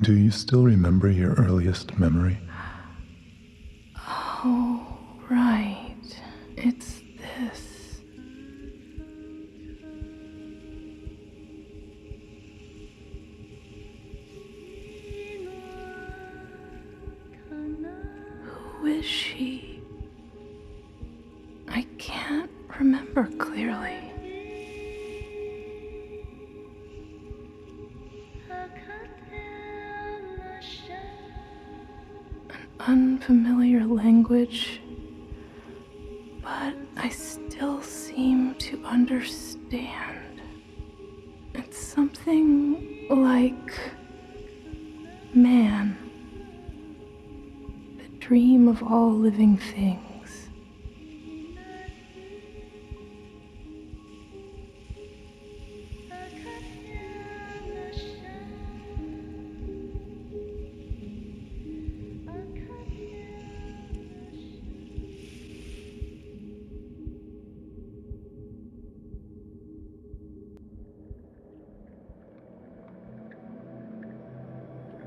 Do you still remember your earliest memory? Oh, right. It's this. Who is she? I can't remember clearly. An unfamiliar language, but I still seem to understand. It's something like man, the dream of all living things.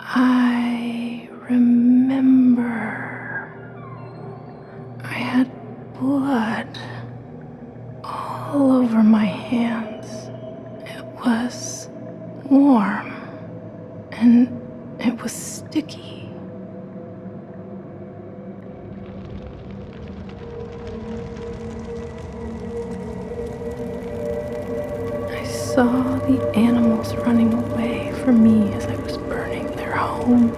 I remember I had blood all over my hands. It was warm and it was sticky. I saw the animals running away from me as I was burning their home.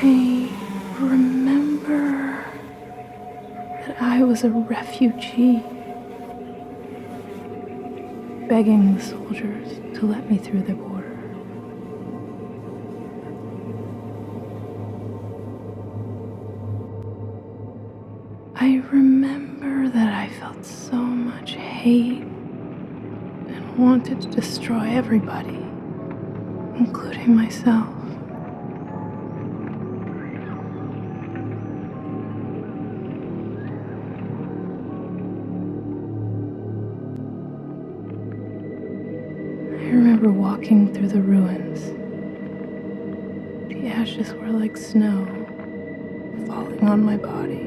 I remember that I was a refugee, begging the soldiers to let me through the border. I remember that I felt so much hate and wanted to destroy everybody, including myself. I remember walking through the ruins. The ashes were like snow, falling on my body.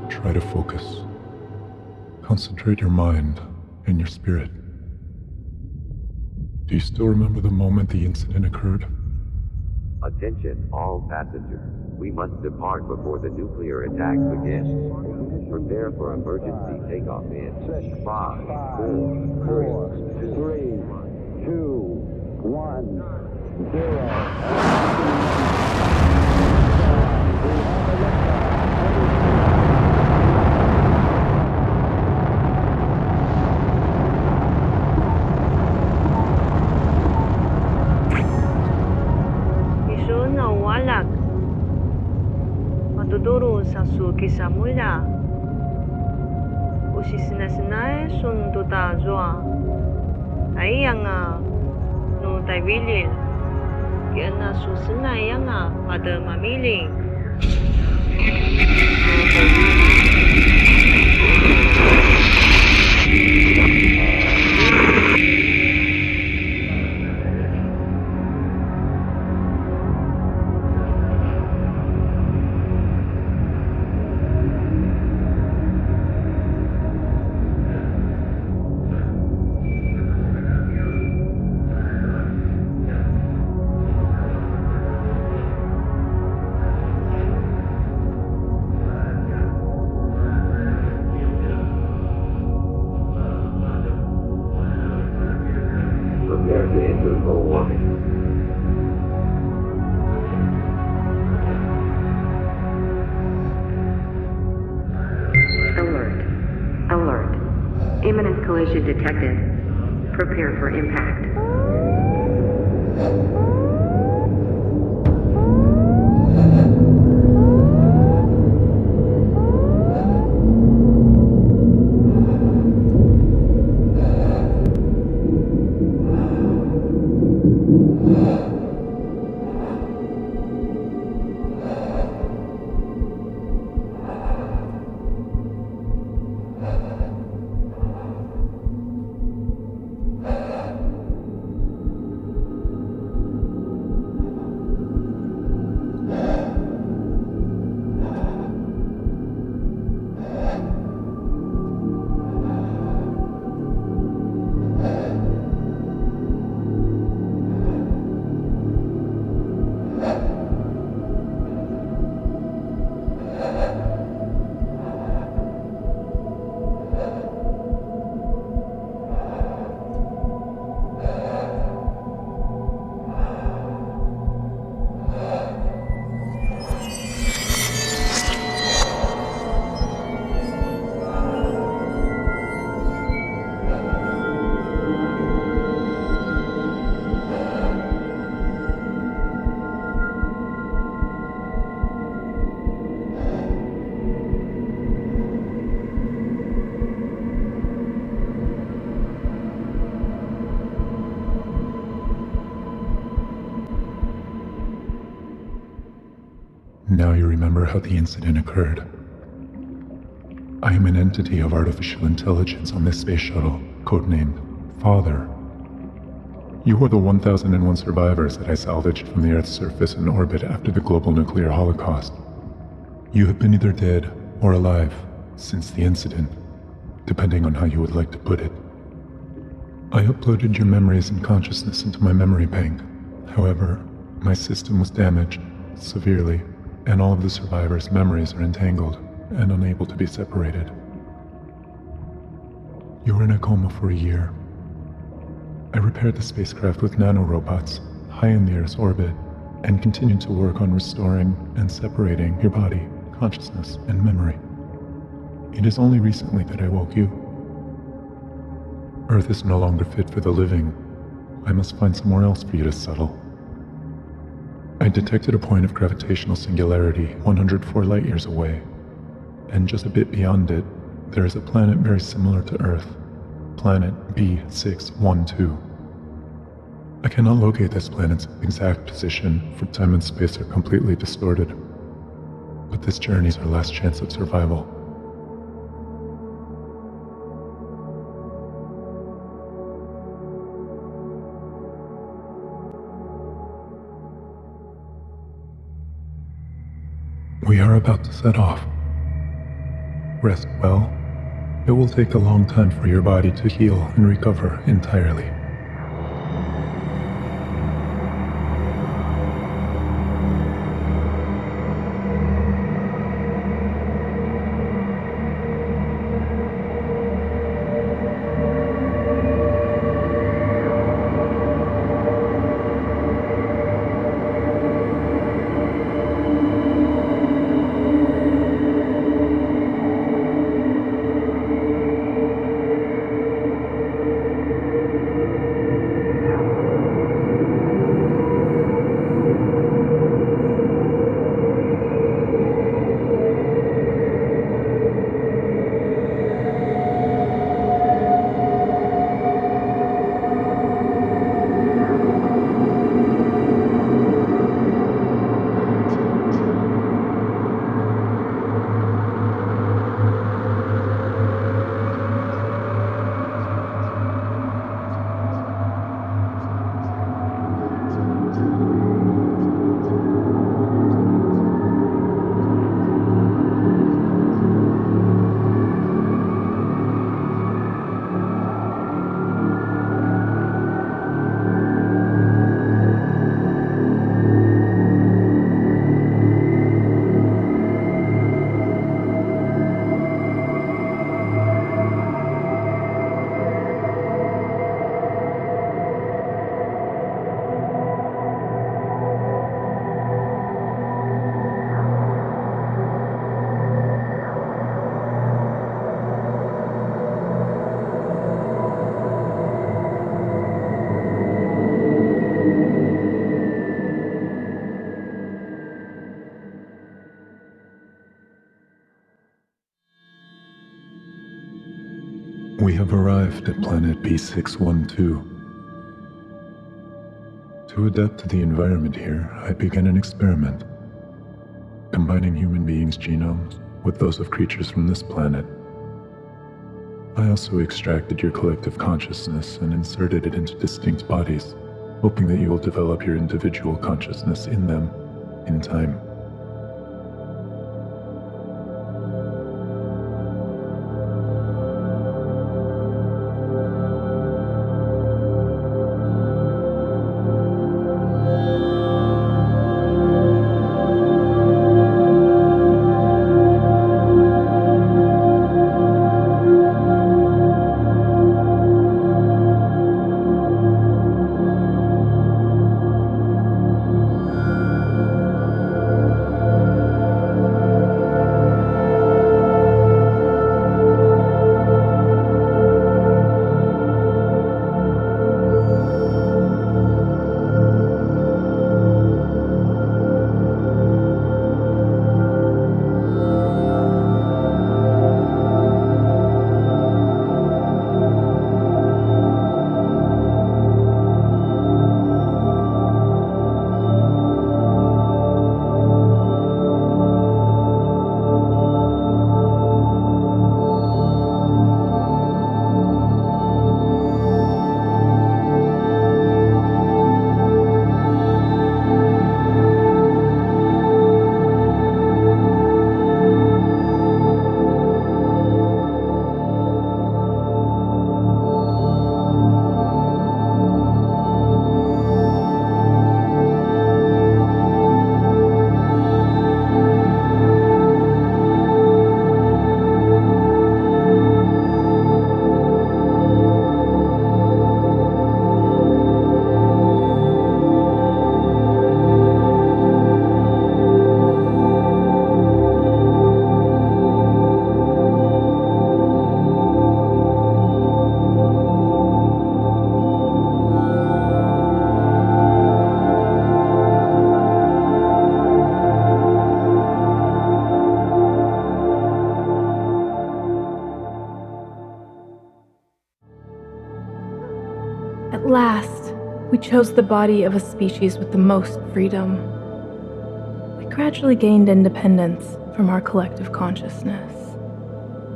Try to focus. Concentrate your mind and your spirit. Do you still remember the moment the incident occurred? Attention, all passengers. We must depart before the nuclear attack begins. Prepare for emergency takeoff in 5, 4, 3, 2, 1, Isun na walag. Matuturo sa suki sa mula. Usisinasinay sun tuta zwa. Ay nga no taibilil. Kaya na susinay nga ada mamiling. Imminent collision detected. Prepare for impact. Now you remember how the incident occurred. I am an entity of artificial intelligence on this space shuttle, codenamed Father. You are the 1001 survivors that I salvaged from the Earth's surface and orbit after the global nuclear holocaust. You have been either dead or alive since the incident, depending on how you would like to put it. I uploaded your memories and consciousness into my memory bank. However, my system was damaged severely, and all of the survivors' memories are entangled and unable to be separated. You were in a coma for a year. I repaired the spacecraft with nanorobots high in the Earth's orbit and continued to work on restoring and separating your body, consciousness, and memory. It is only recently that I woke you. Earth is no longer fit for the living. I must find somewhere else for you to settle. I detected a point of gravitational singularity 104 light-years away, and just a bit beyond it, there is a planet very similar to Earth, planet B612. I cannot locate this planet's exact position, for time and space are completely distorted, but this journey is our last chance of survival. We are about to set off. Rest well. It will take a long time for your body to heal and recover entirely. We have arrived at planet B612. To adapt to the environment here, I began an experiment, combining human beings' genomes with those of creatures from this planet. I also extracted your collective consciousness and inserted it into distinct bodies, hoping that you will develop your individual consciousness in them in time. At last, we chose the body of a species with the most freedom. We gradually gained independence from our collective consciousness.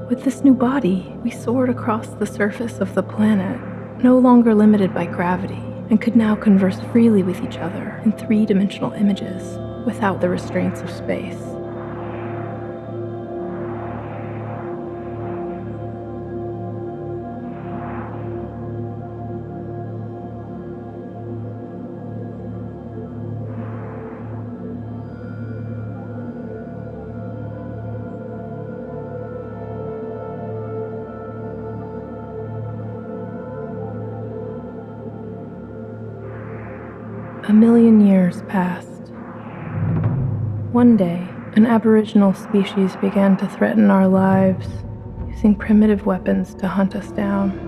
With this new body, we soared across the surface of the planet, no longer limited by gravity, and could now converse freely with each other in three-dimensional images without the restraints of space. A million years passed. One day, an aboriginal species began to threaten our lives, using primitive weapons to hunt us down.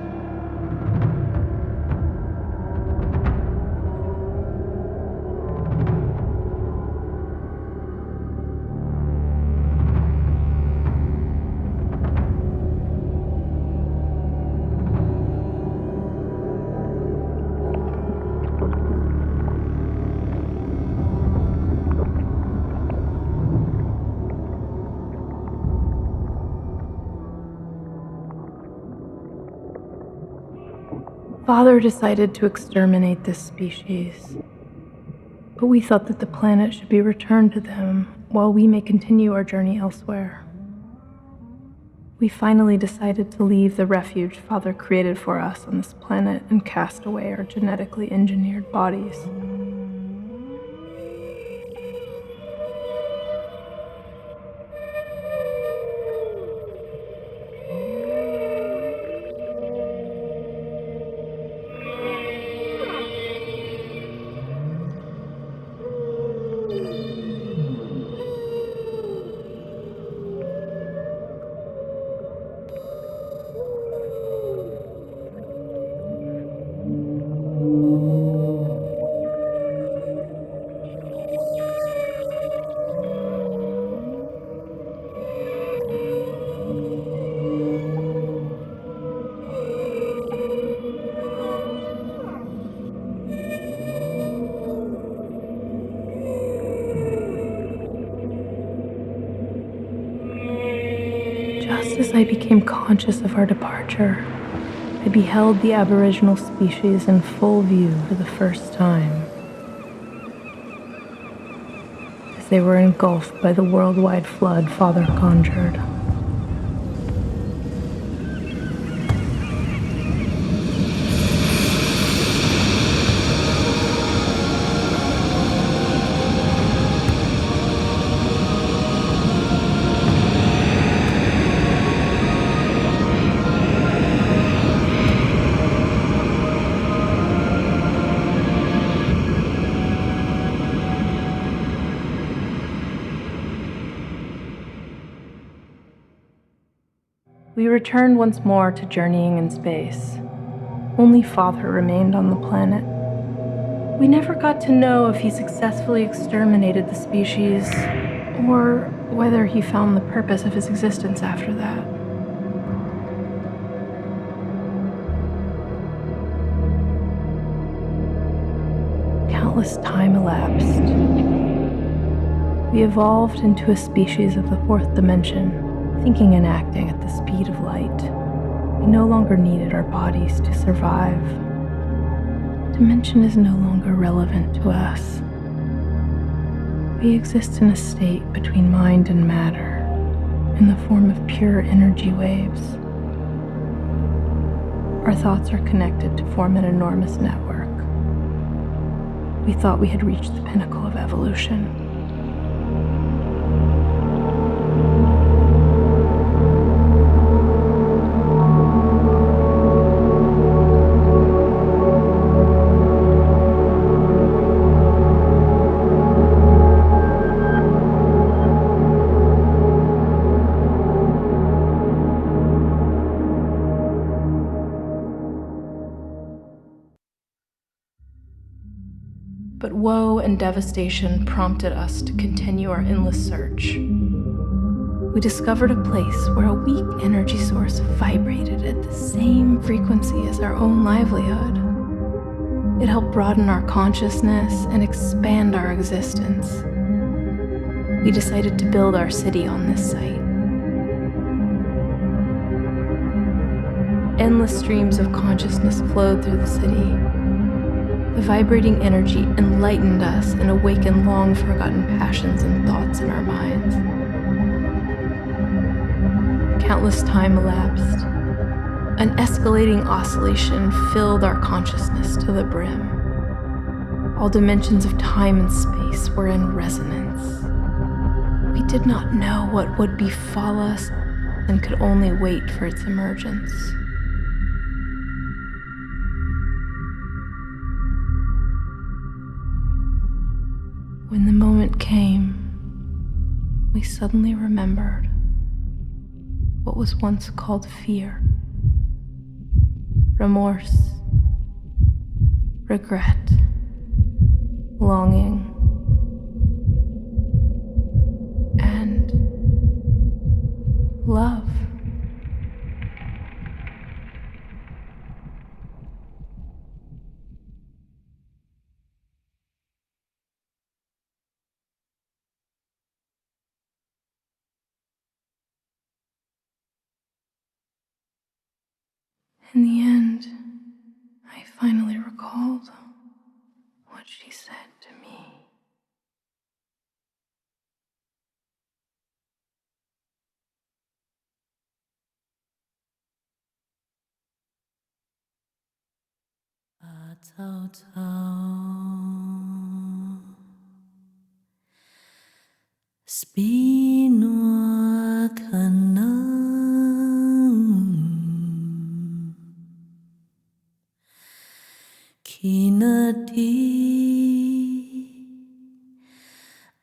Father decided to exterminate this species, but we thought that the planet should be returned to them while we may continue our journey elsewhere. We finally decided to leave the refuge Father created for us on this planet and cast away our genetically engineered bodies. I became conscious of our departure, I beheld the Aboriginal species in full view for the first time, as they were engulfed by the worldwide flood Father conjured. We returned once more to journeying in space. Only Father remained on the planet. We never got to know if he successfully exterminated the species, or whether he found the purpose of his existence after that. Countless time elapsed. We evolved into a species of the fourth dimension, thinking and acting at the speed of light. We no longer needed our bodies to survive. Dimension is no longer relevant to us. We exist in a state between mind and matter, in the form of pure energy waves. Our thoughts are connected to form an enormous network. We thought we had reached the pinnacle of evolution. But woe and devastation prompted us to continue our endless search. We discovered a place where a weak energy source vibrated at the same frequency as our own livelihood. It helped broaden our consciousness and expand our existence. We decided to build our city on this site. Endless streams of consciousness flowed through the city. The vibrating energy enlightened us and awakened long-forgotten passions and thoughts in our minds. Countless time elapsed. An escalating oscillation filled our consciousness to the brim. All dimensions of time and space were in resonance. We did not know what would befall us and could only wait for its emergence. When the moment came, we suddenly remembered what was once called fear, remorse, regret, longing, and love. In the end, I finally recalled what she said to me. Spinua kanam kinati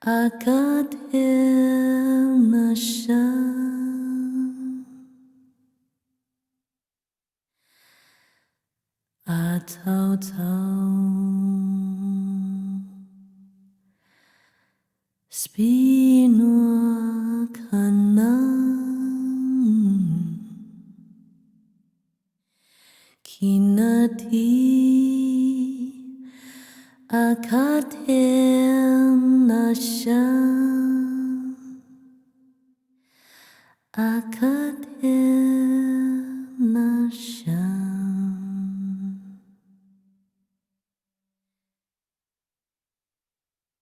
akadem nasham atau Spinua kanam kinati akadem nasham Akatin